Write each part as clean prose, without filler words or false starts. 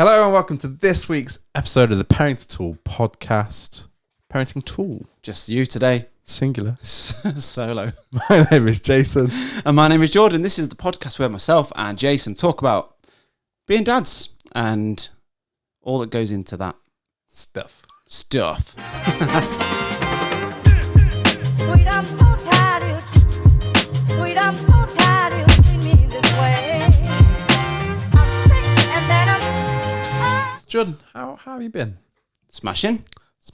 Hello and welcome to this week's episode of the Parenting Tool podcast. Parenting Tool. Just you today. Singular. Solo. My name is Jason. And my name is Jordan. This is the podcast where myself and Jason talk about being dads and all that goes into that Stuff. Sweet, I'm so tired of you. Sweet, I'm so tired of you treating me this way. I'm sick and then I'm... So Jordan, how have you been? Smashing.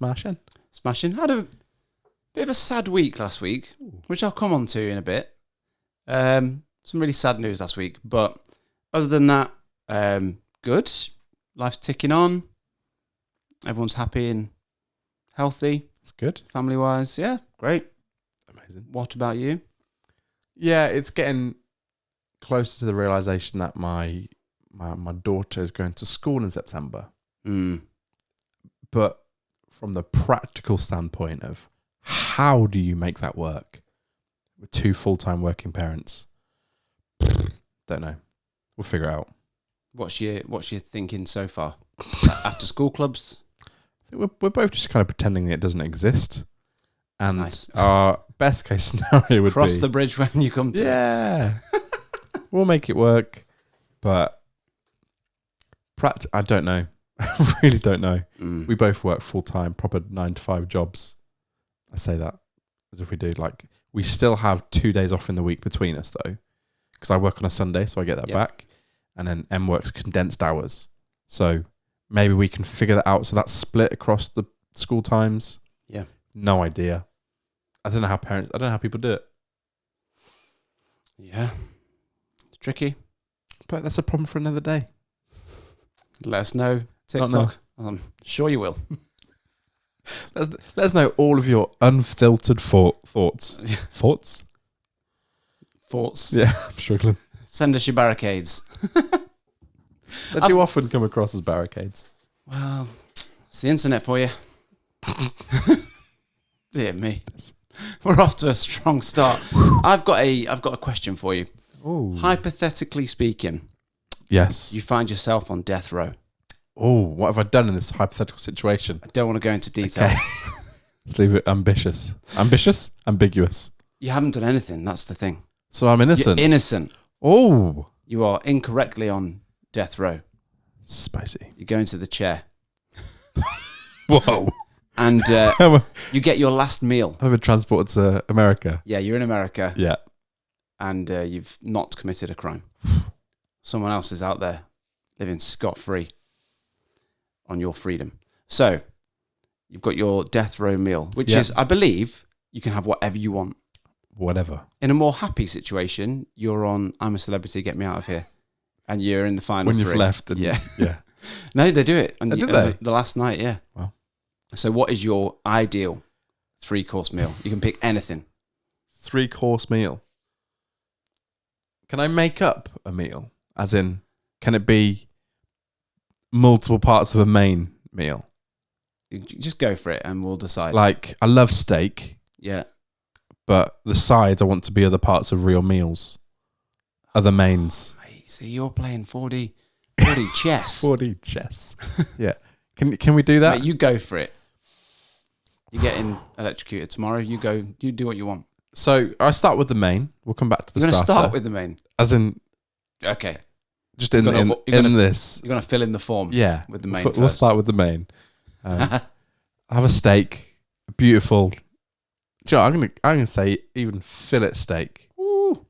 Had a bit of a sad week last week, which I'll come on to in a bit. Some really sad news last week, but other than that, good. Life's ticking on. Everyone's happy and healthy. It's good. Family-wise, yeah, great. Amazing. What about you? Yeah, it's getting closer to the realisation that my daughter is going to school in September. But from the practical standpoint of how do you make that work with two full-time working parents? Don't know. We'll figure it out. What's your thinking so far? After school clubs? We're both just kind of pretending it doesn't exist. And Nice. our best case scenario would Cross be... the bridge when you come to it. Yeah. We'll make it work. But I don't know. I really don't know. We both work full-time, proper 9-to-5 jobs. I say that as if we do. Like, we still have 2 days off in the week between us, though. Because I work on a Sunday, so I get that back. And then M works condensed hours. So maybe we can figure that out. So that's split across the school times. Yeah. No idea. I don't know how people do it. Yeah. It's tricky. But that's a problem for another day. Let us know. Not TikTok. I'm sure you will. Let us know all of your unfiltered thoughts. Thoughts? Thoughts. Yeah, I'm struggling. Send us your barricades. They do often come across as barricades. Well, it's the internet for you. Dear me. We're off to a strong start. I've got a question for you. Ooh. Hypothetically speaking, Yes. you find yourself on death row. Oh, what have I done in this hypothetical situation? I don't want to go into details. Okay. Let's leave it ambitious. Ambitious? Ambiguous. You haven't done anything. That's the thing. So I'm innocent. You're innocent. Oh. You are incorrectly on death row. Spicy. You go into the chair. Whoa. And I've you get your last meal. been transported to America. Yeah, you're in America. Yeah. And you've not committed a crime. Someone else is out there living scot-free on your freedom. So you've got your death row meal, which is, I believe, you can have whatever you want. Whatever. In a more happy situation, you're on I'm a Celebrity, Get Me Out of Here. And you're in the final When three. you've left. And, Yeah. Yeah. No, they do it. And Did they? The last night, yeah. Wow. So what is your ideal 3-course meal? You can pick anything. 3-course meal. Can I make up a meal? As in, can it be multiple parts of a main meal? You just go for it and we'll decide. Like, I love steak, Yeah. but the sides I want to be other parts of real meals. Other mains. Hey, see, you're playing 4D chess. 4D chess. Yeah. Can we do that? Mate, you go for it. You're getting electrocuted tomorrow. You go. You do what you want. So I start with the main. We'll come back to the You're going to starter. start with the main. As in, Okay. just in this. You're going to fill in the form. Yeah. With the main We'll first. start with the main. I have a steak. A beautiful. Do you know, I'm gonna say even fillet steak. Ooh.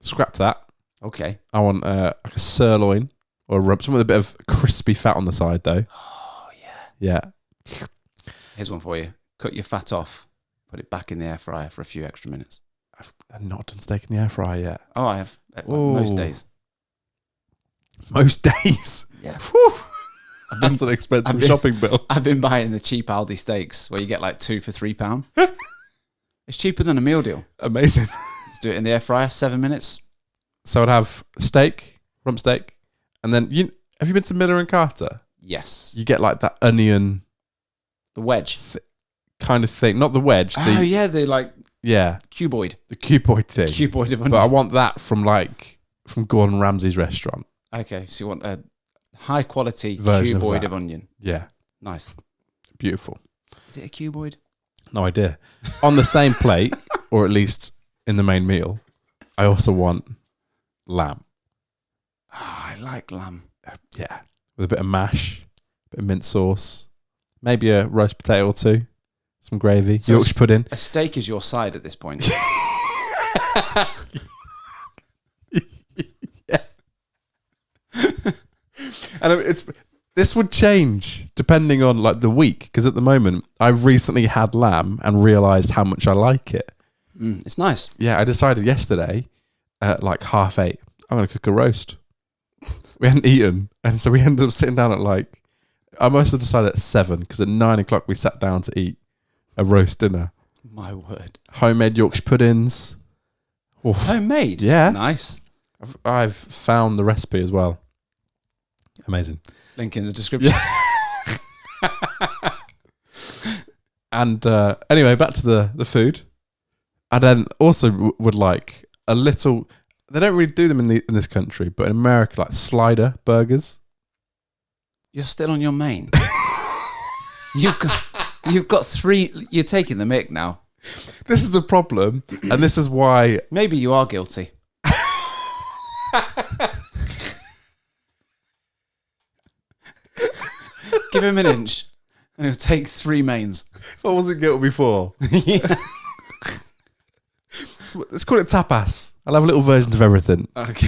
Scrap that. Okay. I want like a sirloin or a rump, something with a bit of crispy fat on the side, though. Oh, yeah. Yeah. Here's one for you. Cut your fat off. Put it back in the air fryer for a few extra minutes. I've not done steak in the air fryer yet. Oh, I have. Ooh. Most days. Most days. Yeah. That's an expensive shopping bill. I've been buying the cheap Aldi steaks where you get like 2 for £3. It's cheaper than a meal deal. Amazing. Let's do it in the air fryer, 7 minutes. So I'd have steak, rump steak, and then have you been to Miller and Carter? Yes. You get like that onion The wedge. kind of thing, not the wedge. Oh, yeah, the like cuboid. The cuboid thing. Cuboid of onion. But I want that from Gordon Ramsay's restaurant. Okay, so you want a High quality Version of cuboid that. of onion. Yeah, Nice. beautiful. Is it a cuboid? No idea. On the same plate, or at least in the main meal, I also want lamb. I like lamb. Yeah, with a bit of mash, a bit of mint sauce, maybe a roast potato or two, some gravy, So Yorkshire pudding. A steak is your side at this point. And this would change depending on like the week, because at the moment I've recently had lamb and realised how much I like it. It's nice. Yeah, I decided yesterday at like 8:30, I'm going to cook a roast. We hadn't eaten, and so we ended up sitting down at like, I must have decided at 7, because at 9 o'clock we sat down to eat a roast dinner. My word. Homemade Yorkshire puddings. Oof. Homemade? Yeah. Nice. I've found the recipe as well. Amazing. Link in the description. And anyway, back to the food. I then also would like a little. They don't really do them in this country, but in America, like slider burgers. You're still on your main. You've got 3. You're taking the mick now. This is the problem, and this is why. Maybe you are guilty. Give him an inch, and he'll take 3 mains. I wasn't guilty before. Yeah. Let's call it tapas. I'll have little versions of everything. Okay.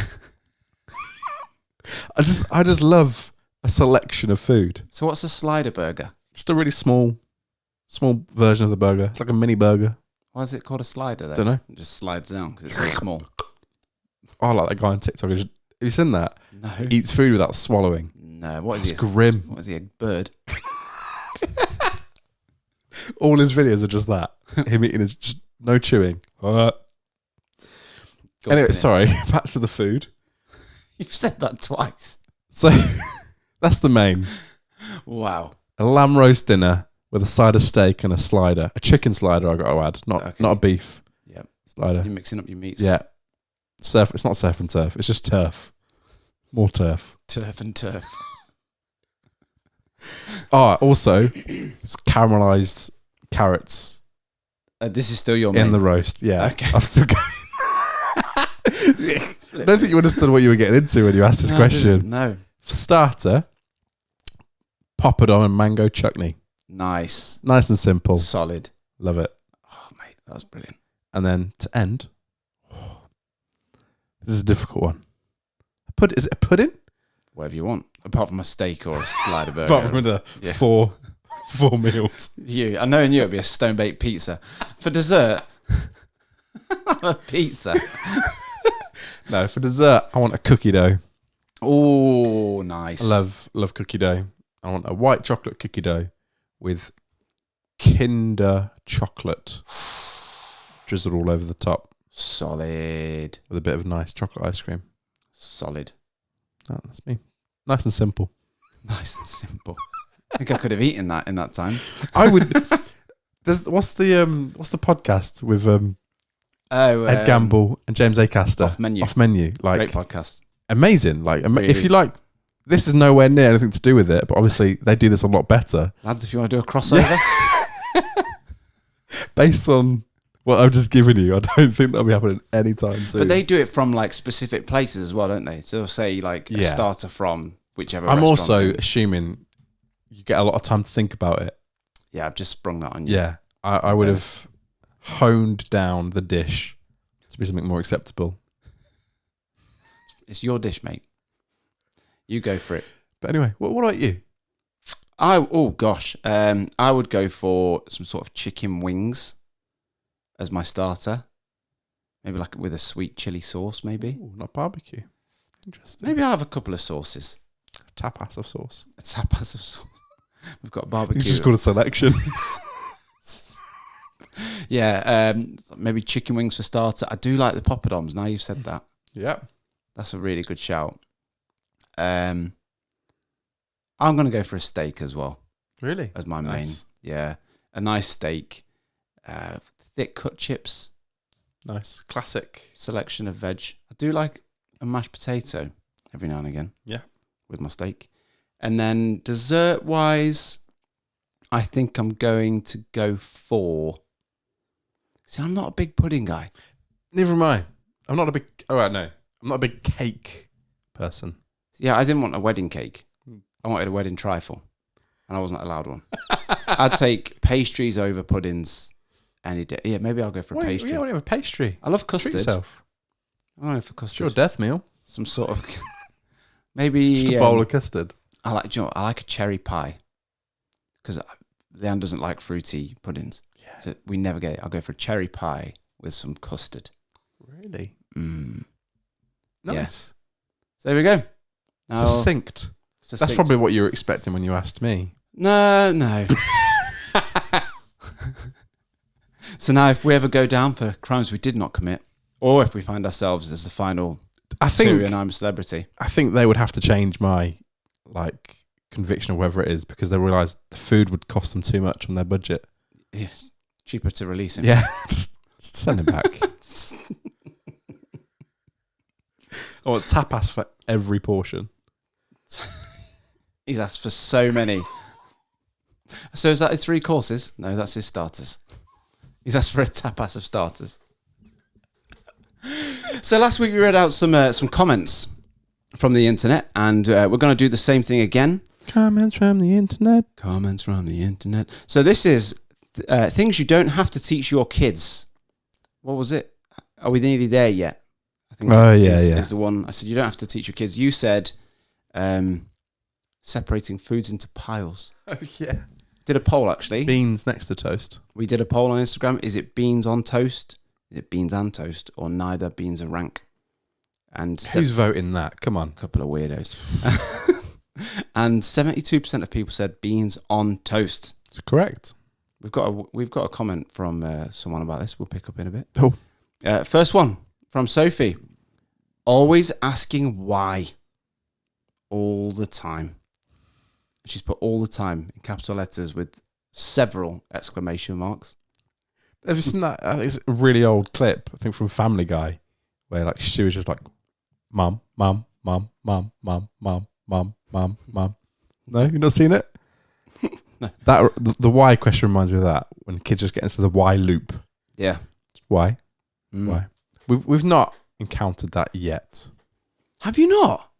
I just love a selection of food. So what's a slider burger? Just a really small version of the burger. It's like a mini burger. Why is it called a slider then? Don't know. It just slides down because it's so small. Oh, I like that guy on TikTok. Have you seen that? No. He eats food without swallowing. No. What It's is he? grim. What is he? A bird? All his videos are just that. Him eating is just no chewing. Anyway, sorry. Back to the food. You've said that twice. So that's the main. Wow. A lamb roast dinner with a side of steak and a slider. A chicken slider, I got to add. Not a beef Yep. slider. You're mixing up your meats. Yeah. Surf. It's not surf and turf. It's just turf. More turf. Turf and turf. Oh, also, it's caramelized carrots This is still your main. in the roast. Yeah. Okay. I'm still going. I don't think you understood what you were getting into when you asked this No, I question. didn't. No. For starter, poppadom and mango chutney. Nice. Nice and simple. Solid. Love it. Oh, mate, that was brilliant. And then to end, this is a difficult one. Is it a pudding? Whatever you want, apart from a steak or a slider burger. Apart from the Yeah. four meals. I know in you it'd be a stone baked pizza. For dessert, a pizza. No, for dessert, I want a cookie dough. Oh, nice. I love cookie dough. I want a white chocolate cookie dough with Kinder chocolate drizzled all over the top Solid. with a bit of nice chocolate ice cream. Solid. Oh, that's me. Nice and simple. Nice and simple. I think I could have eaten that in that time. I would. What's the podcast with Ed Gamble and James Acaster? Off Menu. Off Menu. Like Great podcast. amazing. Like Really. if you like, this is nowhere near anything to do with it, but obviously they do this a lot better Lads, if you want to do a crossover. based on what I've just given you. I don't think that'll be happening anytime soon. But they do it from like specific places as well, don't they? So they'll say like a Yeah. starter from whichever I'm restaurant. also assuming you get a lot of time to think about it. Yeah, I've just sprung that on you. Yeah, I would have honed down the dish to be something more acceptable. It's your dish, mate. You go for it. But anyway, what about you? I would go for some sort of chicken wings as my starter. Maybe like with a sweet chili sauce, maybe. Ooh, not barbecue. Interesting. Maybe I'll have a couple of sauces. Tapas of sauce. A tapas of sauce. We've got barbecue. It's just called a selection. Yeah, maybe chicken wings for starter. I do like the poppadoms. Now you've said that. Yeah. That's a really good shout. I'm going to go for a steak as well Really? as my main. Nice. Yeah, a nice steak, thick cut chips, Nice. Classic. selection of veg. I do like a mashed potato every now and again. Yeah. with my steak. And then dessert-wise, I think I'm going to go for... See, I'm not a big pudding guy. Neither am I. I'm not a big... Oh, right, no. I'm not a big cake person. Yeah, I didn't want a wedding cake. I wanted a wedding trifle. And I wasn't allowed one. I'd take pastries over puddings any day. Yeah, maybe I'll go for a pastry. Yeah, whatever, pastry. I love Treat custard. yourself. I'm going for custard. It's your death meal. Some sort of... maybe... Just a bowl of custard. I like, do you know what? I like a cherry pie. Because Leanne doesn't like fruity puddings. Yeah. So we never get it. I'll go for a cherry pie with some custard. Really? Mm. Nice. Yeah. So there we go. Now, Succinct. That's probably what you were expecting when you asked me. No. So now if we ever go down for crimes we did not commit, or if we find ourselves as the final two and I'm a celebrity. I think they would have to change my conviction or whatever it is, because they realised the food would cost them too much on their budget. Yes. Cheaper to release him. Yeah. just send him back. I want tapas for every portion. He's asked for so many. So is that his 3 courses? No, that's his starters. He's asked for a tapas of starters. So last week we read out some comments from the internet, and we're going to do the same thing again. Comments from the internet. Comments from the internet. So this is things you don't have to teach your kids. What was it? Are we nearly there yet? I think is the one. I said you don't have to teach your kids. You said separating foods into piles. Oh, yeah. Did a poll, actually. Beans next to toast. We did a poll on Instagram. Is it beans on toast? Is it beans and toast? Or neither? Beans are rank. And who's voting that? Come on. A couple of weirdos. And 72% of people said beans on toast. It's correct. We've got a comment from someone about this. We'll pick up in a bit. Oh. First one from Sophie. Always asking why. All the time. She's put all the time in capital letters with several exclamation marks. Have you seen that? It's a really old clip, I think from Family Guy, where she was just like, mum, mum, mum, mum, mum, mum, mum, mum, mum. No, you've not seen it? No. That the why question reminds me of that, when kids just get into the why loop. Yeah. Why? Why? We've not encountered that yet. Have you not?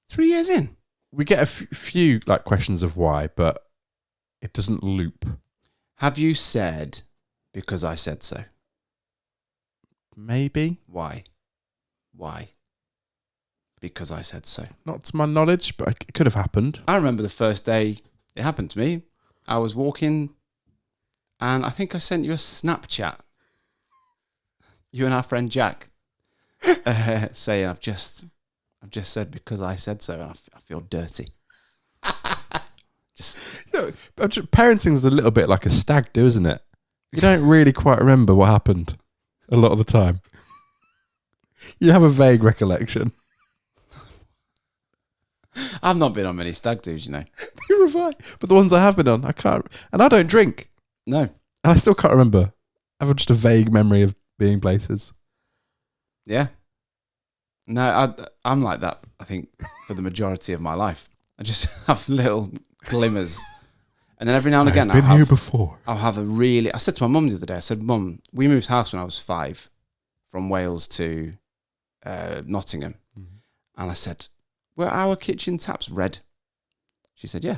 3 years in? We get a few questions of why, but it doesn't loop. Have you said, because I said so? Maybe. Why? Because I said so. Not to my knowledge, but it could have happened. I remember the first day it happened to me. I was walking, and I think I sent you a Snapchat. You and our friend Jack saying, I've just said because I said so, and I feel dirty. Parenting is a little bit like a stag do, isn't it? You don't really quite remember what happened a lot of the time. You have a vague recollection. I've not been on many stag do's, you know. Neither have I. But the ones I have been on, I can't. And I don't drink. No. And I still can't remember. I have just a vague memory of being places. Yeah. No, I'm like that, I think, for the majority of my life. I just have little glimmers. And then every now and again, I've been here before. I'll have I said to my mum the other day, I said, Mum, we moved house when I was 5 from Wales to Nottingham. Mm-hmm. And I said, were our kitchen taps red? She said, yeah.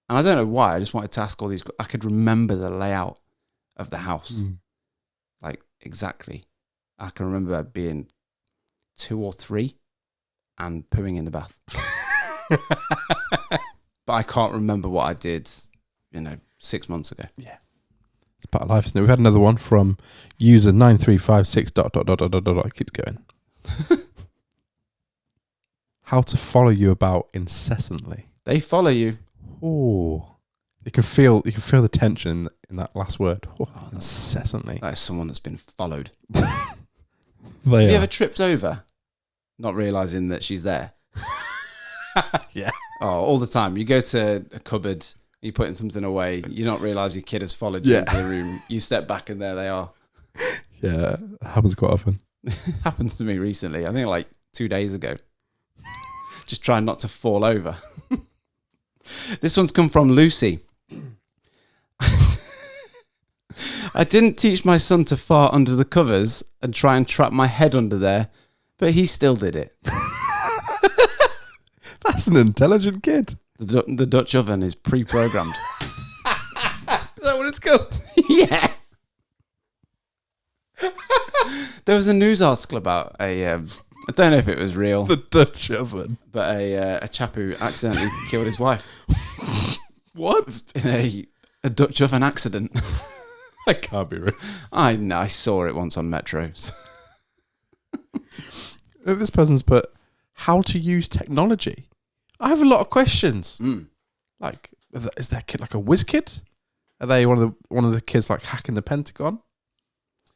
And I don't know why. I just wanted to ask all these. I could remember the layout of the house. Exactly. I can remember being 2 or 3 and pooing in the bath. But I can't remember what I did, 6 months ago. Yeah. It's part of life, isn't it? We've had another one from user 9356 ... It keeps going. How to follow you about incessantly. They follow you. Oh. You can feel the tension in that last word. Incessantly. That is someone that's been followed. Have you ever tripped over, not realising that she's there? Yeah. Oh, all the time. You go to a cupboard, you're putting something away, you don't realise your kid has followed you into the room. You step back and there they are. Yeah, it happens quite often. It happens to me recently. I think 2 days ago. Just trying not to fall over. This one's come from Lucy. I didn't teach my son to fart under the covers and try and trap my head under there, but he still did it. That's an intelligent kid. The Dutch oven is pre-programmed. Is that what it's called? Yeah. There was a news article about I don't know if it was real, The Dutch oven. but a chap who accidentally killed his wife What? in a Dutch oven accident. That can't be real. I saw it once on Metros. This person's put how to use technology. I have a lot of questions. Like, is their kid like a whiz kid? Are they one of the kids like hacking the Pentagon?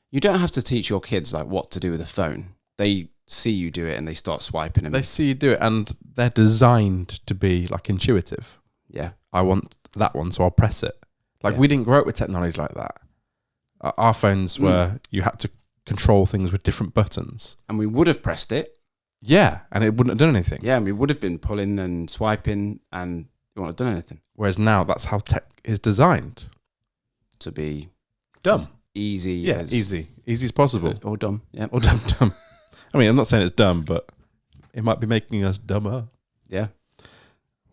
You don't have to teach your kids like what to do with a phone. They see you do it and they start swiping and They see you do it, and they're designed to be like intuitive. yeah. I want that one, so I'll press it. Like Yeah. we didn't grow up with technology like that. Our phones were you had to control things with different buttons. And we would have pressed it. Yeah, and it wouldn't have done anything. Yeah, and we would have been pulling and swiping and it wouldn't have done anything. Whereas now, that's how tech is designed. To be Dumb. as easy Yeah, as easy as possible. or dumb. Yeah. Or dumb. I mean, I'm not saying it's dumb, but it might be making us dumber. Yeah.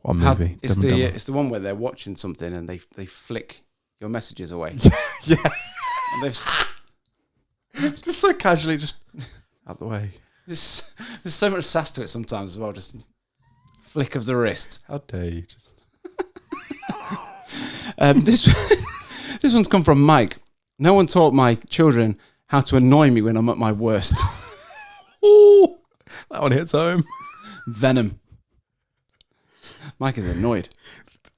What a movie. It's Dumb and Dumber. it's the one where they're watching something and they flick your messages away. Yeah. And they've Just so casually, just out the way. there's so much sass to it sometimes as well. Just flick of the wrist. How dare you just... This one's come from Mike. No one taught my children how to annoy me when I'm at my worst. Ooh, that one hits home. Venom. Mike is annoyed.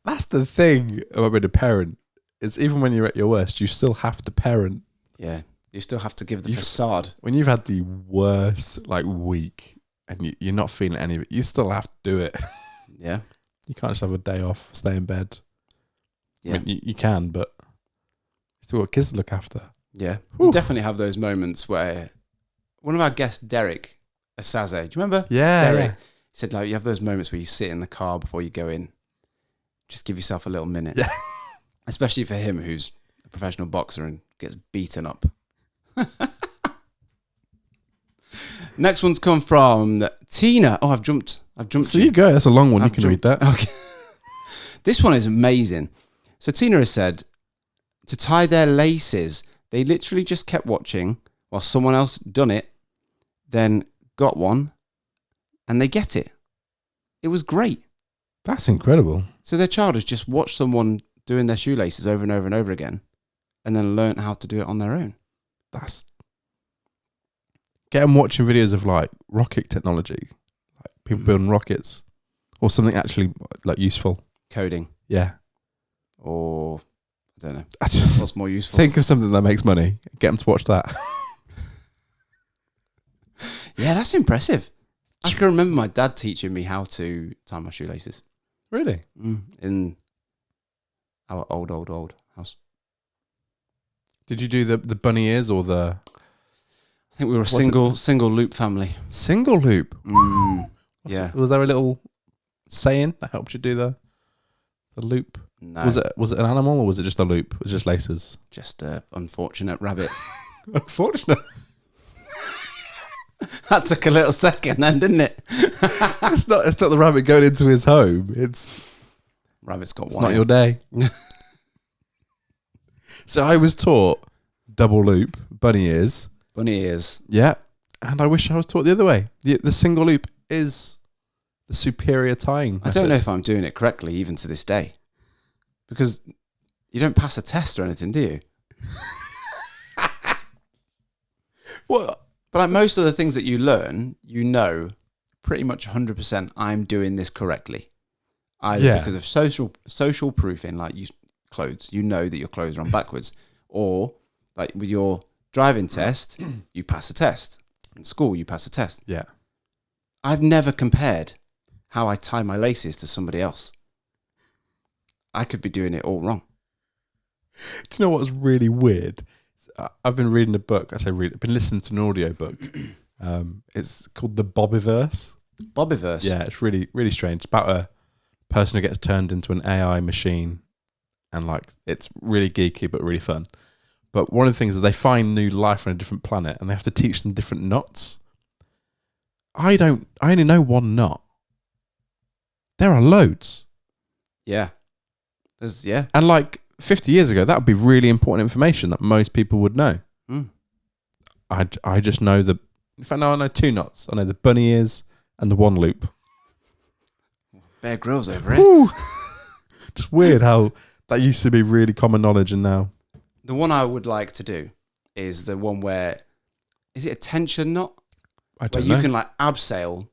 That's the thing about being a parent. It's even when you're at your worst, you still have to parent. Yeah. You still have to give the facade. When you've had the worst week and you're not feeling any of it, you still have to do it. Yeah. You can't just have a day off, stay in bed. Yeah. I mean, you can, but you still got kids to look after. Yeah. You definitely have those moments where one of our guests, Derek Asaze, do you remember? Yeah. Derek. He said, you have those moments where you sit in the car before you go in. Just give yourself a little minute. Yeah. Especially for him, who's a professional boxer and gets beaten up. Next one's come from Tina. Oh, I've jumped. So you go. That's a long one. You can read that. Okay. This one is amazing. So Tina has said to tie their laces, they literally just kept watching while someone else done it, then got one, and they get it. It was great. That's incredible. So their child has just watched someone doing their shoelaces over and over and over again, and then learned how to do it on their own. That's... Get them watching videos of rocket technology, like people building rockets, or something actually useful. Coding. Yeah. Or, I don't know. I just What's more useful? think of something that makes money. Get them to watch that. Yeah, that's impressive. I can remember my dad teaching me how to tie my shoelaces. Really? In our old house. Did you do the bunny ears or the I think we were a single loop family. single loop? Yeah. Was there a little saying that helped you do the loop? No. Was it an animal or was it just a loop? It was just laces. Just an unfortunate rabbit. Unfortunate. That took a little second then, didn't it? It's not the rabbit going into his home. It's Rabbit's got It's one. not your day. So I was taught double loop, bunny ears. Bunny ears. Yeah. And I wish I was taught the other way. The single loop is the superior tying I don't know if I'm doing it correctly even to this day. Because you don't pass a test or anything, do you? What? But most of the things that you learn, you know pretty much 100% I'm doing this correctly. Either because of social proofing, clothes, you know that your clothes are on backwards, or with your driving test, you pass a test. In school, you pass a test. Yeah. I've never compared how I tie my laces to somebody else. I could be doing it all wrong. Do you know what's really weird? I've been reading a book. I've been listening to an audio book. It's called The Bobbiverse. Bobbyverse. Yeah, it's really, really strange. It's about a person who gets turned into an AI machine, and like it's really geeky but really fun. But one of the things is they find new life on a different planet, and they have to teach them different knots. I only know one knot. There are loads. Yeah. Yeah. And like 50 years ago, that would be really important information that most people would know. Mm. I just know in fact, no, I know 2 knots. I know the bunny ears and the one loop. Bear Grylls over it. Just weird how that used to be really common knowledge, and now. The one I would like to do is the one where, is it a tension knot? I don't where know. you can like abseil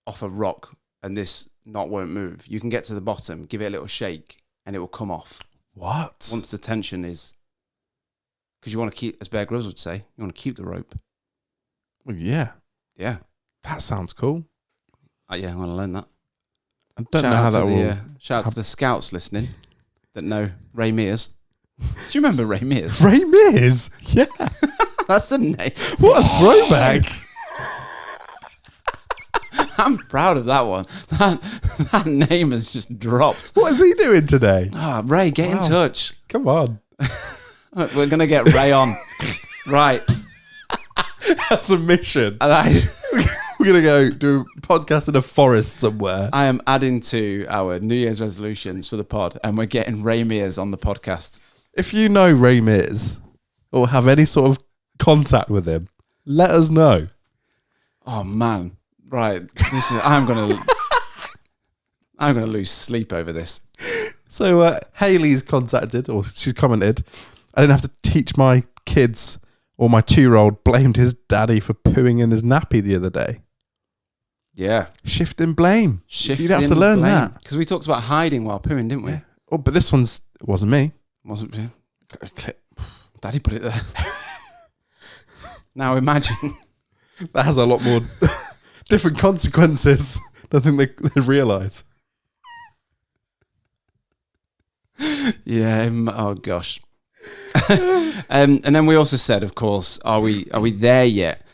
off a rock and this knot won't move. You can get to the bottom, give it a little shake, and it will come off. What? Once the tension is, because you want to keep, as Bear Grylls would say, you want to keep the rope. Well, yeah. Yeah. That sounds cool. Yeah, I want to learn that. I don't know how that will. Shout out to the scouts listening that know Ray Mears. Do you remember Ray Mears? Ray Mears? Yeah. That's the name. What a throwback. I'm proud of that one. That name has just dropped. What is he doing today? Ah, Ray, get in touch. Come on. We're going to get Ray on. Right. That's a mission. And We're going to go do a podcast in a forest somewhere. I am adding to our New Year's resolutions for the pod, and we're getting Ray Mears on the podcast. If you know Ray Mears or have any sort of contact with him, let us know. Oh, man. Right. I'm gonna lose sleep over this. So Hayley's contacted, or she's commented, I didn't have to teach my kids, or my 2-year-old blamed his daddy for pooing in his nappy the other day. Yeah. Shifting blame. Shifting You'd have to learn blame. that. Because we talked about hiding while pooing, didn't we? Yeah. Oh, but this it wasn't me. Wasn't it? Daddy put it there. Now imagine. That has a lot more different consequences than I think they realise. Yeah. Oh gosh. And then we also said, of course, are we there yet?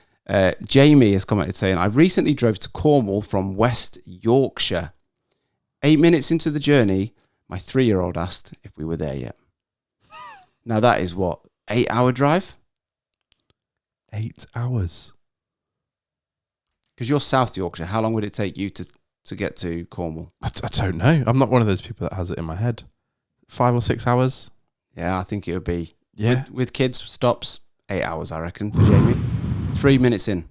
Jamie has commented saying, I recently drove to Cornwall from West Yorkshire. 8 minutes into the journey, my 3-year-old asked if we were there yet. Now that is what, 8-hour drive? 8 hours. Because you're South Yorkshire. How long would it take you to get to Cornwall? I don't know. I'm not one of those people that has it in my head. 5 or 6 hours. Yeah, I think it would be. Yeah. With kids, stops, 8 hours, I reckon, for Jamie. 3 minutes in.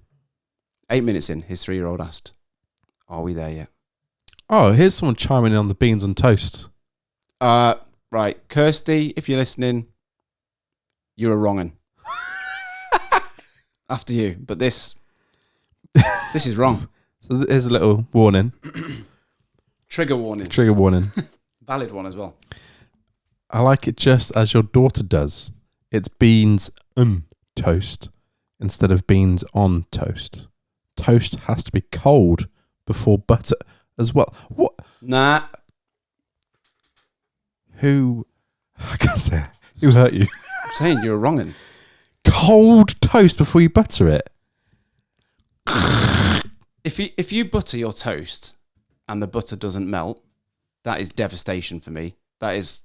8 minutes in, his 3-year-old asked, are we there yet? Oh, here's someone chiming in on the beans on toast. Right. Kirsty, if you're listening, you're a wrong'un. After you. But this is wrong. So here's a little warning. Trigger warning. Trigger warning. Valid one as well. I like it just as your daughter does. It's beans toast instead of beans on toast. Toast has to be cold before butter as well. What? Nah. Who? I can't say. Who hurt you? I'm saying you're a wrong'un. Cold toast before you butter it. If you butter your toast and the butter doesn't melt, that is devastation for me. That is,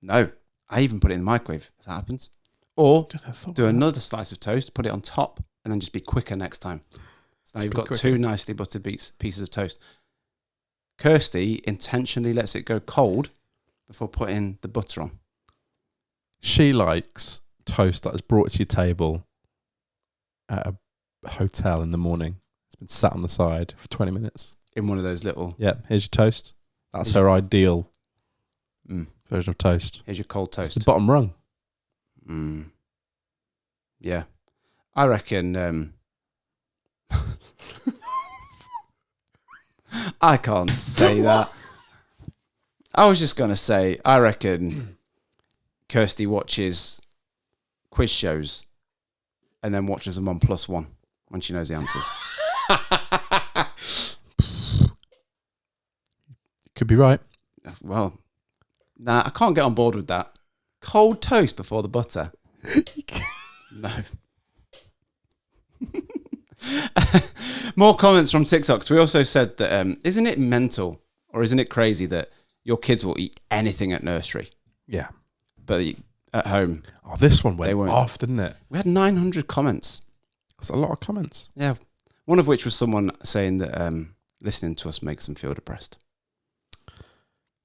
no. I even put it in the microwave if that happens. Or do another slice of toast, put it on top, and then just be quicker next time. So now you've got 2 nicely buttered pieces of toast. Kirsty intentionally lets it go cold before putting the butter on. She likes toast that is brought to your table at a hotel in the morning. It's been sat on the side for 20 minutes. In one of those little... Yeah, here's your toast. That's her ideal version of toast. Here's your cold toast. It's the bottom rung. Yeah. I reckon... I can't say that. I was just going to say, I reckon Kirsty watches quiz shows and then watches them on +1 when she knows the answers. Could be right. Well, nah, I can't get on board with that. Cold toast before the butter. No. More comments from TikToks. We also said that isn't it mental or isn't it crazy that your kids will eat anything at nursery, Yeah. but at home Oh, this one They went won't. off, didn't it? we had 900 comments. That's a lot of comments. Yeah, one of which was someone saying that listening to us makes them feel depressed.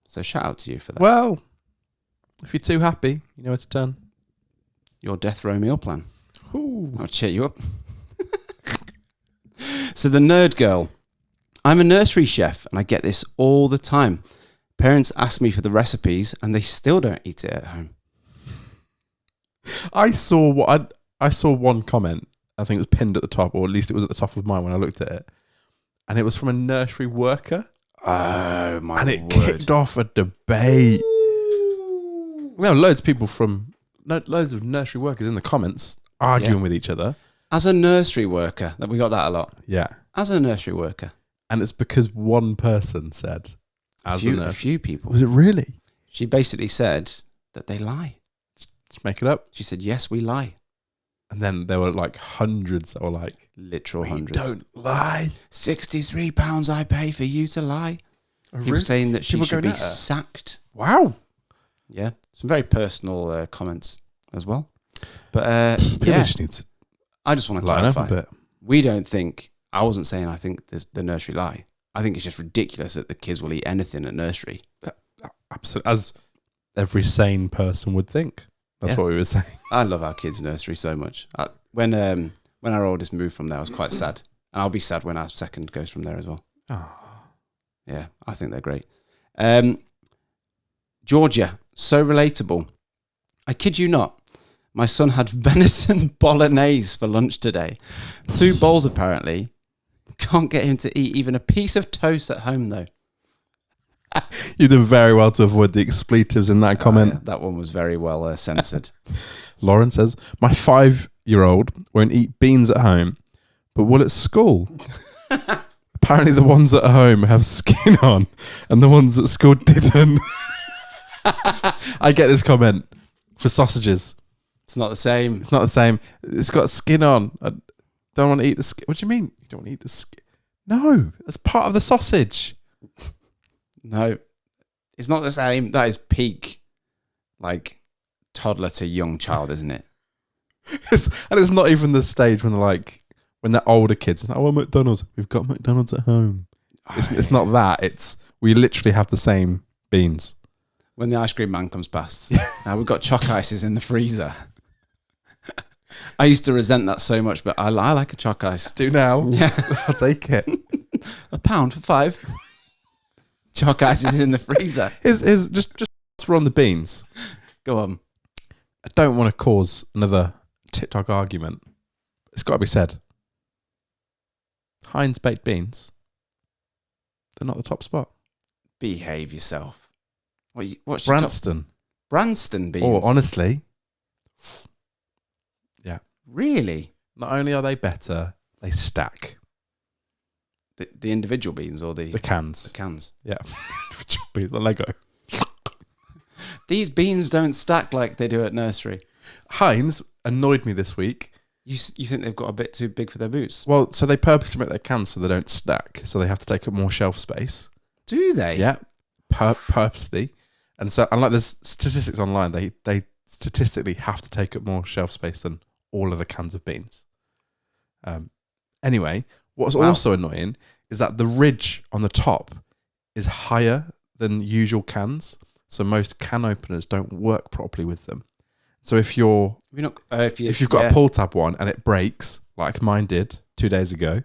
So shout out to you for that. Well, if you're too happy, you know where to turn. Your death row meal plan. Ooh. I'll cheer you up. So the nerd girl. I'm a nursery chef and I get this all the time. Parents ask me for the recipes and they still don't eat it at home. I saw one comment. I think it was pinned at the top, or at least it was at the top of mine when I looked at it. And it was from a nursery worker. Oh my And it word. kicked off a debate. There were loads of people loads of nursery workers in the comments arguing with each other. As a nursery worker, we got that a lot. Yeah. As a nursery worker. And it's because one person said, A few people. Was it really? She basically said that they lie. Just make it up. She said, yes, we lie. And then there were like hundreds that were like, Literal we hundreds. don't lie. £63 I pay for you to lie. People saying that she People should going be at her? sacked. Wow. Yeah. Some very personal comments as well. But People yeah, just need to I just want to line up clarify. a bit. We don't think, I wasn't saying I think the nursery lie. I think it's just ridiculous that the kids will eat anything at nursery. Absolutely. As every sane person would think. That's Yeah. what we were saying. I love our kids' nursery so much. When our oldest moved from there, I was quite sad. And I'll be sad when our second goes from there as well. Oh. Yeah, I think they're great. Georgia, so relatable. I kid you not. My son had venison bolognese for lunch today. 2 bowls apparently. Can't get him to eat even a piece of toast at home though. You did very well to avoid the expletives in that comment. Yeah, that one was very well censored. Lauren says, my 5-year-old won't eat beans at home, but will at school. Apparently the ones at home have skin on and the ones at school didn't. I get this comment for sausages. It's not the same. It's not the same. It's got skin on. I don't want to eat the skin. What do you mean? You don't want to eat the skin? No, that's part of the sausage. No, it's not the same. That is peak, like, toddler to young child, isn't it? And it's not even the stage when they're older kids. It's like, oh, McDonald's. We've got McDonald's at home. It's not that. It's we literally have the same beans. When the ice cream man comes past. Now we've got choc ices in the freezer. I used to resent that so much, but I like a choc ice. Do now. Yeah. I'll take it. £1 for 5. Choc ices in the freezer. Here's just we're on the beans. Go on. I don't want to cause another TikTok argument. It's got to be said. Heinz baked beans. They're not the top spot. Behave yourself. What's your Branston. Branston beans? Oh, honestly. Yeah. Really? Not only are they better, they stack. The individual beans or the cans. The cans. Yeah. The Lego. These beans don't stack like they do at nursery. Heinz annoyed me this week. You think they've got a bit too big for their boots? Well, so they purposely make their cans so they don't stack, so they have to take up more shelf space. Do they? Yeah, purposely. And so, unlike there's statistics online, they statistically have to take up more shelf space than all of the cans of beans. Anyway, what's also annoying is that the ridge on the top is higher than usual cans, so most can openers don't work properly with them. So if you've got a pull tab one and it breaks, like mine did 2 days ago,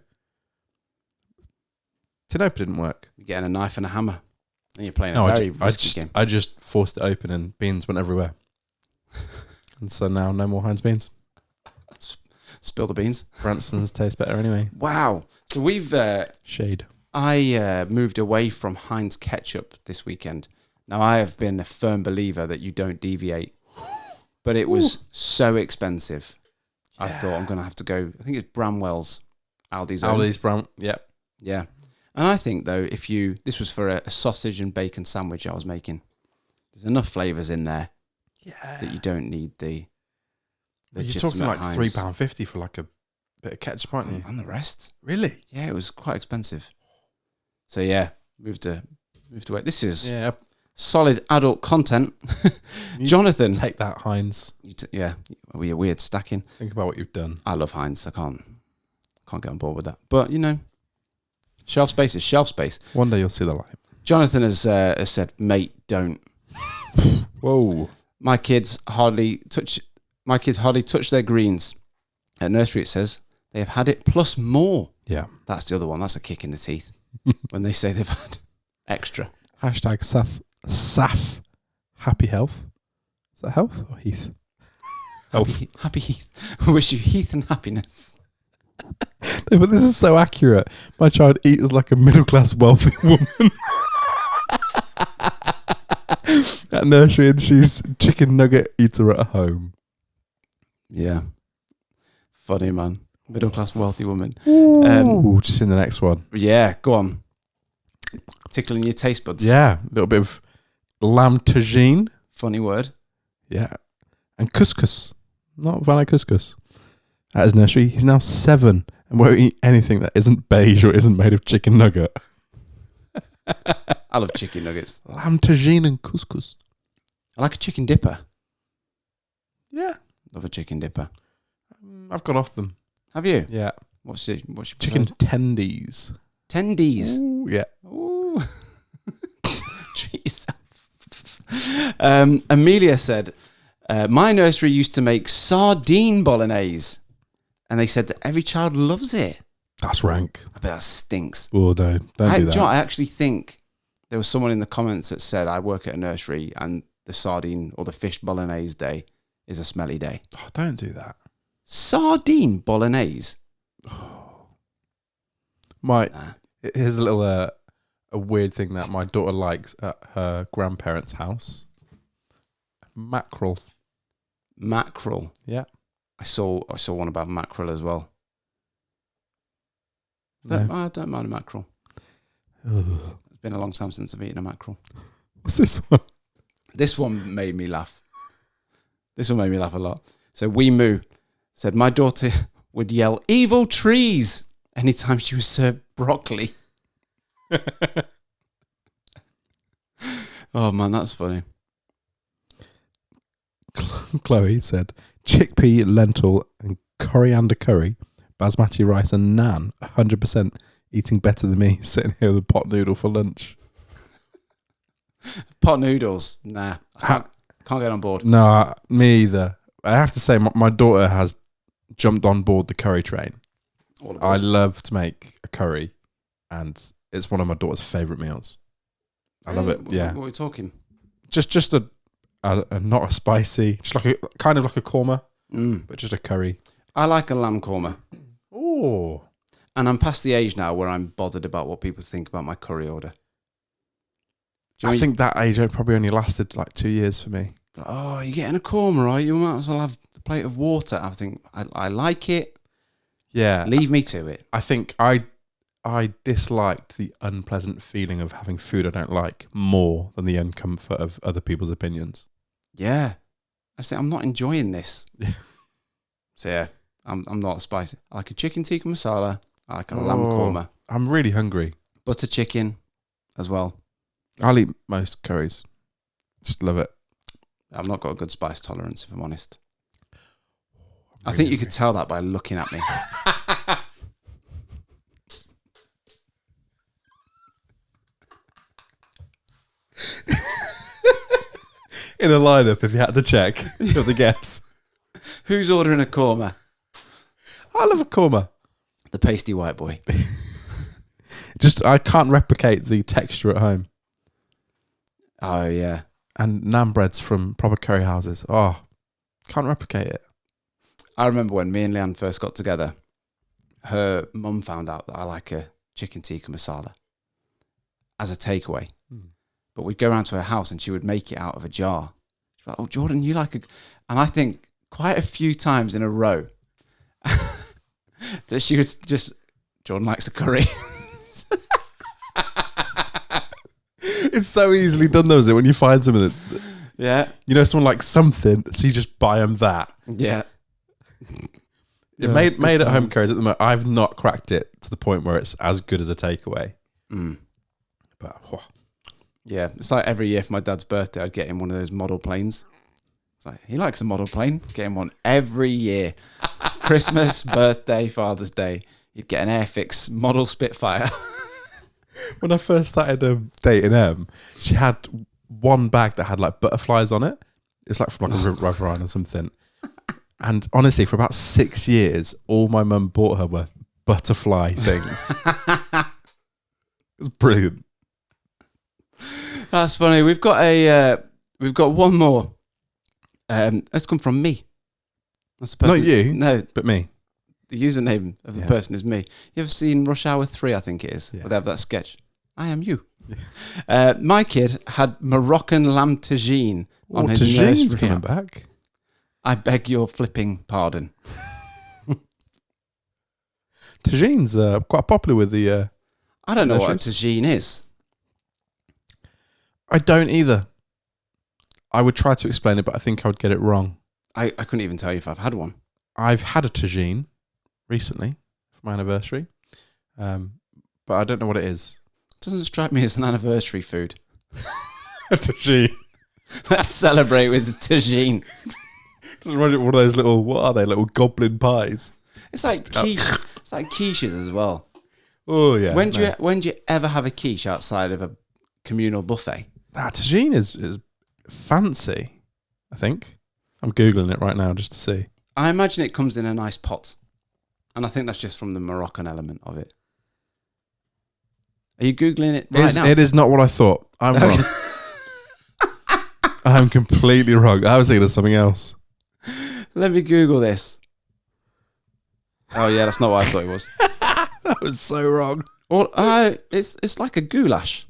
tin opener didn't work. You're getting a knife and a hammer, and you're playing a very risky game. I just forced it open and beans went everywhere. And so now no more Heinz beans. Spill the beans. Branston's taste better anyway. Wow. So we've... Shade. I moved away from Heinz ketchup this weekend. Now, I have been a firm believer that you don't deviate. But it was so expensive. Yeah. I thought I'm going to have to go... I think it's Bramwell's. Aldi's Brown. Yeah. Yeah. And I think, though, this was for a sausage and bacon sandwich I was making. There's enough flavours in there that you don't need the You're talking like Heinz. £3.50 for like a Bit of ketchup, aren't you? And the rest. Really? Yeah, it was quite expensive. So yeah, moved away. This is solid adult content. Jonathan. Take that, Heinz. We're weird stacking. Think about what you've done. I love Heinz. I can't get on board with that. But, shelf space is shelf space. One day you'll see the light. Jonathan has said, mate, don't. Whoa. My kids hardly touch their greens. At nursery, it says, they have had it plus more. Yeah. That's the other one. That's a kick in the teeth when they say they've had extra. Hashtag SAF happy health. Is that health or Heath? Health. Happy Heath. Wish you Heath and happiness. No, but this is so accurate. My child eats like a middle-class wealthy woman. At nursery, and she's chicken nugget eater at home. Yeah. Funny, man. Middle-class wealthy woman. Just in the next one. Yeah, go on. Tickling your taste buds. Yeah, a little bit of lamb tagine. Funny word. Yeah. And couscous. Not vanilla couscous. At his nursery, he's now 7 and won't eat anything that isn't beige or isn't made of chicken nugget. I love chicken nuggets. Lamb tagine and couscous. I like a chicken dipper. Yeah. Love a chicken dipper. I've got off them. Have you? Yeah. What's your Chicken preferred? tendies. Tendies. Ooh, yeah. Ooh. Treat yourself. Amelia said, my nursery used to make sardine bolognese. And they said that every child loves it. That's rank. I bet that stinks. Oh, no. Don't do that. Do you know, I actually think there was someone in the comments that said, I work at a nursery and the sardine or the fish bolognese day is a smelly day. Oh, don't do that. Sardine bolognese? Here's a little a weird thing that my daughter likes at her grandparents' house. Mackerel. Mackerel. Yeah. I saw one about mackerel as well. No. I don't mind a mackerel. Ugh. It's been a long time since I've eaten a mackerel. What's this one? This one made me laugh. This one made me laugh a lot. So Wee Moo said, my daughter would yell, evil trees, anytime she was served broccoli. Oh, man, that's funny. Chloe said, chickpea, lentil, and coriander curry, basmati rice, and naan. 100% eating better than me, sitting here with a pot noodle for lunch. Pot noodles? Nah. Can't get on board. No, me either. I have to say, my daughter has jumped on board the curry train. I love to make a curry, and it's one of my daughter's favourite meals. I love it. Yeah. What are we talking? Just a not a spicy, just like a kind of like a korma, but just a curry. I like a lamb korma. Oh. And I'm past the age now where I'm bothered about what people think about my curry order. I think that age probably only lasted like 2 years for me. Like, oh, you're getting a korma, right? You might as well have a plate of water. I think I like it. Yeah. Leave me to it. I think I disliked the unpleasant feeling of having food I don't like more than the uncomfort of other people's opinions. Yeah. I say I'm not enjoying this. So yeah, I'm not spicy. I like a chicken tikka masala. I like a lamb korma. I'm really hungry. Butter chicken as well. I'll eat most curries. Just love it. I've not got a good spice tolerance, if I'm honest. I think you could tell that by looking at me. In a lineup, if you had to check, you have to guess. Who's ordering a korma? I love a korma. The pasty white boy. I can't replicate the texture at home. Oh, yeah. And naan breads from proper curry houses. Oh, can't replicate it. I remember when me and Leanne first got together, her mum found out that I like a chicken tikka masala as a takeaway. But we'd go around to her house and she would make it out of a jar. She'd be like, oh, Jordan, you like a... And I think quite a few times in a row that she was just, Jordan likes a curry. It's so easily done, though, is it? When you find something that... Yeah. You know, someone likes something, so you just buy them that. Yeah. Yeah, made at home curries at the moment. I've not cracked it to the point where it's as good as a takeaway. But yeah, it's like every year for my dad's birthday, I'd get him one of those model planes. It's like, he likes a model plane. Get him one every year. Christmas, birthday, Father's Day. You'd get an Airfix model Spitfire. when I first started dating Em, she had one bag that had like butterflies on it. It's like from like a River Rhine or something. And honestly, for about 6 years, all my mum bought her were butterfly things. It was brilliant. That's funny. We've got one more. It's come from me. That's the person, Not you, no, but me. The username of the person is me. You ever seen Rush Hour 3? I think it is. Yeah. Where they have that sketch. I am you. My kid had Moroccan lamb tagine on his tagine's nursery. coming back. I beg your flipping pardon. Tagine's quite popular with the. I don't know what a nurseries. tagine is. I don't either. I would try to explain it, but I think I would get it wrong. I couldn't even tell you if I've had one. I've had a tagine recently for my anniversary, but I don't know what it is. It doesn't strike me as an anniversary food. A tagine. Let's celebrate with the tagine. Doesn't remind you of one of those little, what are they, little goblin pies? It's like quiche. It's like quiches as well. Oh, yeah. When do you ever have a quiche outside of a communal buffet? Tagine is fancy, I think. I'm Googling it right now just to see. I imagine it comes in a nice pot. And I think that's just from the Moroccan element of it. Are you Googling it right now? It is not what I thought. I'm wrong. I'm completely wrong. I was thinking of something else. Let me Google this. Oh, yeah, that's not what I thought it was. That was so wrong. Well, it's like a goulash.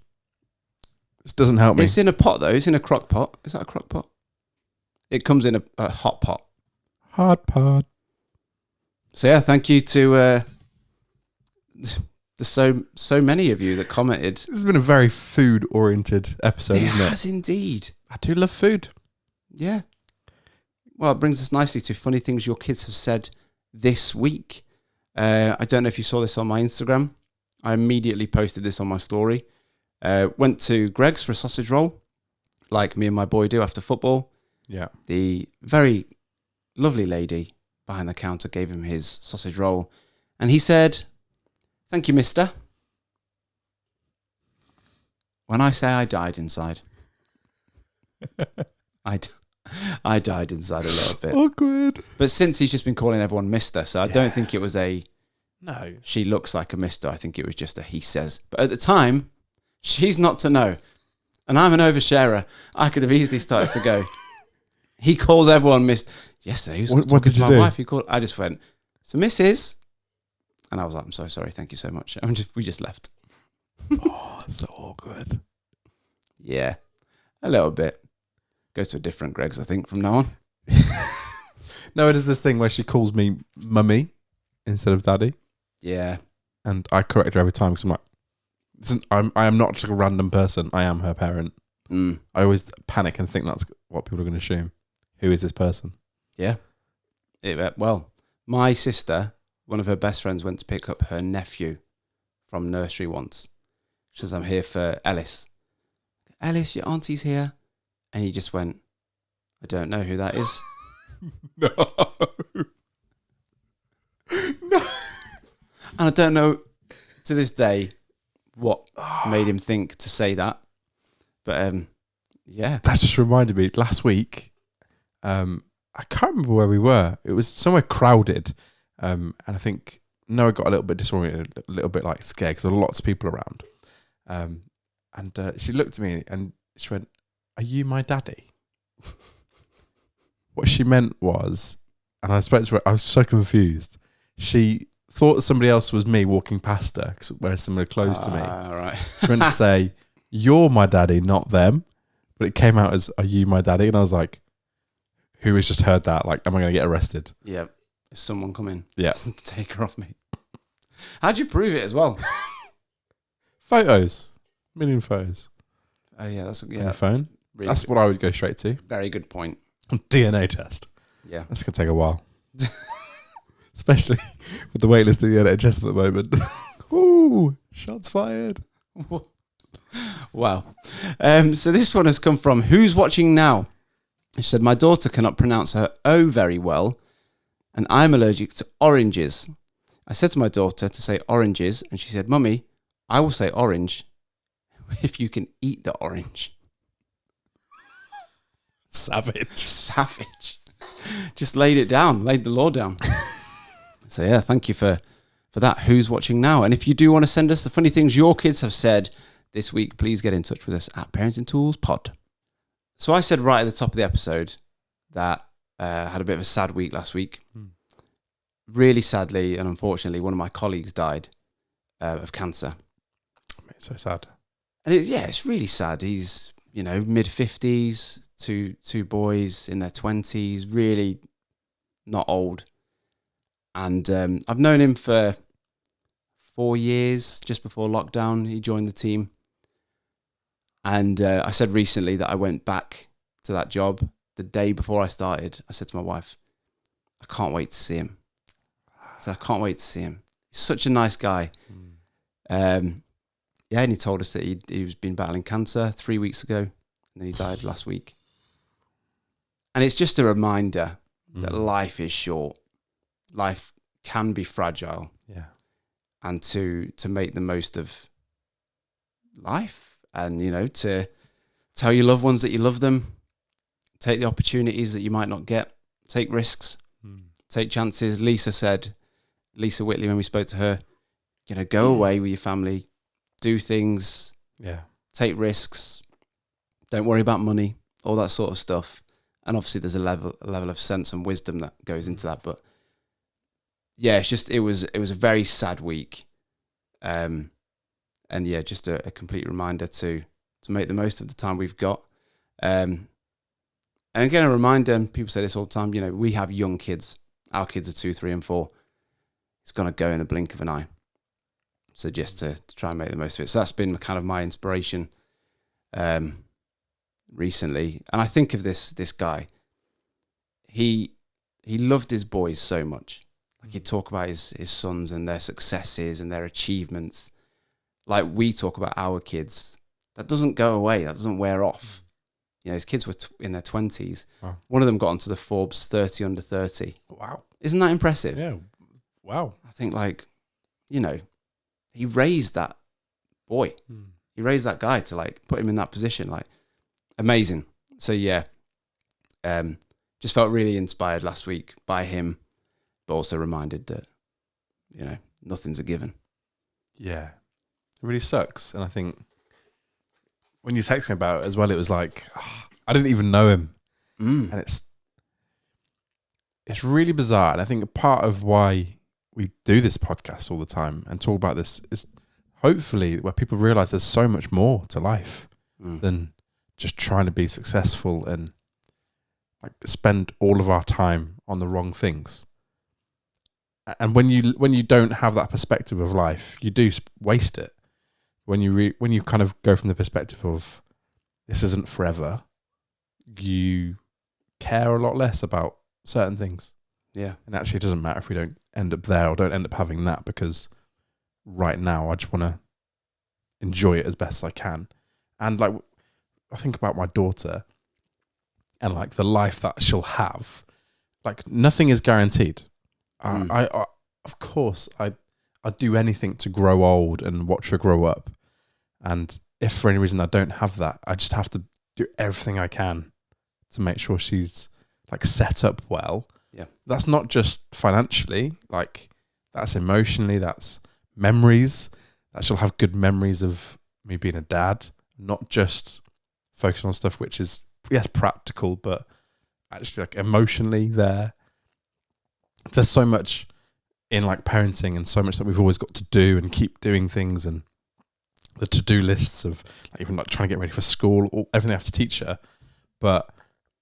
This doesn't help me. It's in a pot, though. It's in a crock pot. Is that a crock pot? It comes in a hot pot. Hard pod. So, yeah, thank you to the so many of you that commented. This has been a very food-oriented episode, isn't it? It has indeed. I do love food. Yeah. Well, it brings us nicely to funny things your kids have said this week. I don't know if you saw this on my Instagram. I immediately posted this on my story. Went to Greg's for a sausage roll, like me and my boy do after football. Yeah. The very lovely lady behind the counter gave him his sausage roll, and he said, "Thank you, mister." When I say I died inside, I died inside a little bit. Awkward. But since he's just been calling everyone mister, so I don't think it was a No. she looks like a mister. I think it was just a he says. But at the time, she's not to know. And I'm an oversharer. I could have easily started to go. He calls everyone miss. Yesterday, he was What talking did to you my do? wife. He called. I just went, "So Mrs." And I was like, "I'm so sorry. Thank you so much." We just left. Oh, so awkward. Yeah, a little bit. Goes to a different Greg's, I think, from now on. No, it is this thing where she calls me mummy instead of daddy. Yeah. And I correct her every time because I'm like, listen, I am not just a random person. I am her parent. Mm. I always panic and think that's what people are going to assume. Who is this person? Yeah. Well, my sister, one of her best friends, went to pick up her nephew from nursery once. She says, "I'm here for Ellis." "Ellis, your auntie's here." And he just went, "I don't know who that is." No. No. And I don't know to this day what made him think to say that. But yeah. That just reminded me, last week, I can't remember where we were. It was somewhere crowded. And I think Noah got a little bit disoriented, a little bit like scared because there were lots of people around. And she looked at me and she went, "Are you my daddy?" What she meant was, and I spoke to her, I was so confused. She thought somebody else was me walking past her because wearing similar clothes to me. Right. She went to say, "You're my daddy, not them." But it came out as, "Are you my daddy?" And I was like, who has just heard that? Like, am I going to get arrested? Yeah. Is someone coming Yeah. to take her off me? How'd you prove it as well? Photos. A million photos. Oh, yeah. That's On your phone. really That's what I would go straight to. very good point. DNA test. Yeah. That's going to take a while. Especially with the waitlist at the NHS at the moment. Ooh, shots fired. Wow. So this one has come from Who's Watching Now? She said, my daughter cannot pronounce her O very well, and I'm allergic to oranges. I said to my daughter to say oranges, and she said, Mummy, I will say orange if you can eat the orange. Savage. Just laid it down, laid the law down. So yeah, thank you for that. Who's Watching Now? And if you do want to send us the funny things your kids have said this week, please get in touch with us at Parenting Tools Pod. So I said right at the top of the episode that I had a bit of a sad week last week. Really sadly and unfortunately, one of my colleagues died of cancer. It's so sad. And it's really sad. He's, mid-50s, two boys in their 20s, really not old. And I've known him for 4 years. Just before lockdown, he joined the team. And I said recently that I went back to that job the day before I started. I said to my wife, I can't wait to see him. I said, I can't wait to see him. He's such a nice guy. And he told us that he was been battling cancer 3 weeks ago, and then he died last week. And it's just a reminder that life is short. Life can be fragile. Yeah. And to make the most of life. And, to tell your loved ones that you love them, take the opportunities that you might not get, take risks, take chances. Lisa Whitley, when we spoke to her, go away with your family, do things, take risks, don't worry about money, all that sort of stuff. And obviously there's a level of sense and wisdom that goes into that. But yeah, it was a very sad week. And yeah, just a complete reminder to make the most of the time we've got. And again, a reminder, and people say this all the time, we have young kids. Our kids are 2, 3, and 4. It's going to go in the blink of an eye. So just to try and make the most of it. So that's been kind of my inspiration recently. And I think of this guy. He loved his boys so much. Like he'd talk about his sons and their successes and their achievements. Like we talk about our kids. That doesn't go away. That doesn't wear off. His kids were in their 20s. Wow. One of them got onto the Forbes 30 under 30. Wow. Isn't that impressive? Yeah. Wow. I think he raised that boy. He raised that guy to put him in that position. Amazing. So yeah, just felt really inspired last week by him, but also reminded that, nothing's a given. Yeah. It really sucks. And I think when you text me about it as well, it was I didn't even know him. And it's really bizarre. And I think part of why we do this podcast all the time and talk about this is hopefully where people realize there's so much more to life than just trying to be successful and spend all of our time on the wrong things. And when you don't have that perspective of life, you do waste it. When you kind of go from the perspective of this isn't forever, you care a lot less about certain things. Yeah. And actually it doesn't matter if we don't end up there or don't end up having that, because right now I just want to enjoy it as best as I can. And I think about my daughter and the life that she'll have. Nothing is guaranteed. I of course I'd do anything to grow old and watch her grow up. And if for any reason I don't have that, I just have to do everything I can to make sure she's set up well. Yeah. That's not just financially, that's emotionally, that's memories, that she'll have good memories of me being a dad, not just focusing on stuff which is, yes, practical, but actually emotionally there. There's so much in parenting and so much that we've always got to do and keep doing things, and the to-do lists of even trying to get ready for school, everything I have to teach her, but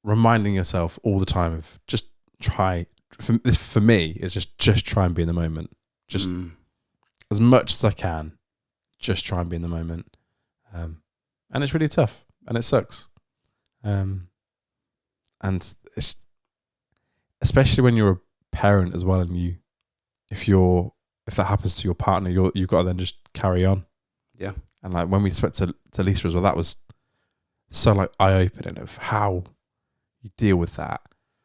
reminding yourself all the time of just try, for me, is just try and be in the moment. Just as much as I can, just try and be in the moment. And it's really tough and it sucks. And it's, especially when you're a parent as well and you if that happens to your partner, you've got to then just carry on. Yeah. And like when we spoke to Lisa as well, that was so like eye-opening of how you deal with that.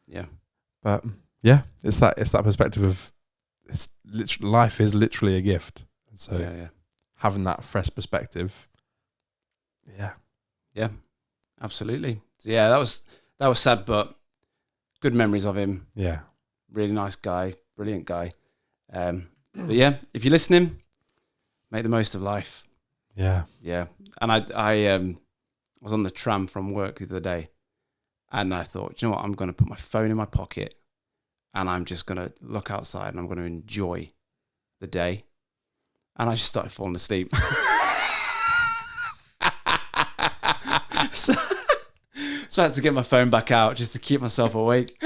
Yeah. But yeah, it's that perspective of life is literally a gift. So having that fresh perspective, yeah, absolutely. So yeah, that was sad, but good memories of him. Yeah, really nice guy, brilliant guy. But yeah, if you're listening, make the most of life. Yeah. And I was on the tram from work the other day, and I thought, you know what, I'm going to put my phone in my pocket, and I'm just going to look outside, and I'm going to enjoy the day. And I just started falling asleep. So I had to get my phone back out just to keep myself awake.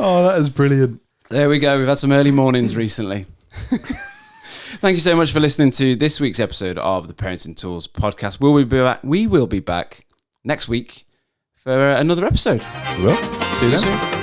Oh, that is brilliant. There we go. We've had some early mornings recently. Thank you so much for listening to this week's episode of the Parenting Tools podcast. We will be back next week for another episode. We will. See you soon.